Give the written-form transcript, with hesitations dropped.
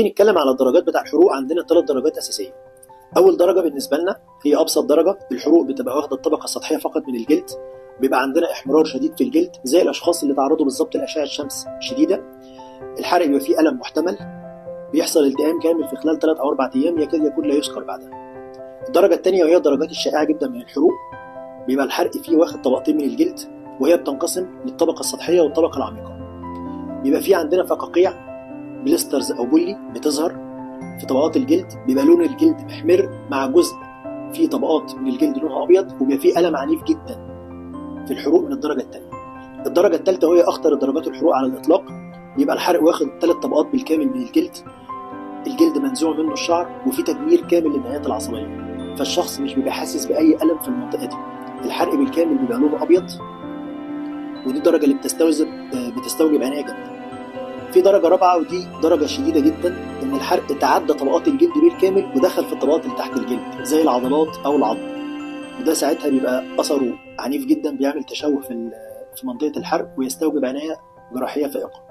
نيجي نتكلم على الدرجات بتاع الحروق، عندنا 3 درجات اساسيه. اول درجه بالنسبه لنا هي ابسط درجه، الحروق بتبقى واخده الطبقه السطحيه فقط من الجلد، بيبقى عندنا احمرار شديد في الجلد زي الاشخاص اللي تعرضوا بالظبط لاشعه شمس شديده. الحرق بيبقى فيه الم محتمل، بيحصل التئام كامل في خلال 3 أو 4 ايام يكاد يكون لا يذكر بعدها. الدرجه الثانيه وهي الدرجات الشائعه جدا من الحروق، بيبقى الحرق فيه واخد طبقتين من الجلد، وهي بتنقسم للطبقه السطحيه والطبقه العميقه. بيبقى فيه عندنا فقاقيع بليسترز او بولي بتظهر في طبقات الجلد، بيبقى لون الجلد محمر مع جزء في طبقات من الجلد لونها ابيض، وبيبقى فيه الم عنيف جدا في الحروق من الدرجه الثانيه. الدرجه الثالثه وهي اخطر درجات الحروق على الاطلاق، بيبقى الحرق واخد 3 طبقات بالكامل من الجلد، الجلد منزوع منه الشعر وفي تدمير كامل للنهايات العصبيه، فالشخص مش بيبقى حاسس باي الم في المنطقه دي. الحرق بالكامل بيبقى لونه ابيض، ودي الدرجه اللي بتستوجب عنايه جامده. في درجه رابعه ودي درجه شديده جدا، ان الحرق تعدى طبقات الجلد بالكامل ودخل في الطبقات اللي تحت الجلد زي العضلات او العظم، وده ساعتها بيبقى اثره عنيف جدا، بيعمل تشوه في منطقه الحرق ويستوجب عنايه جراحيه فائقه.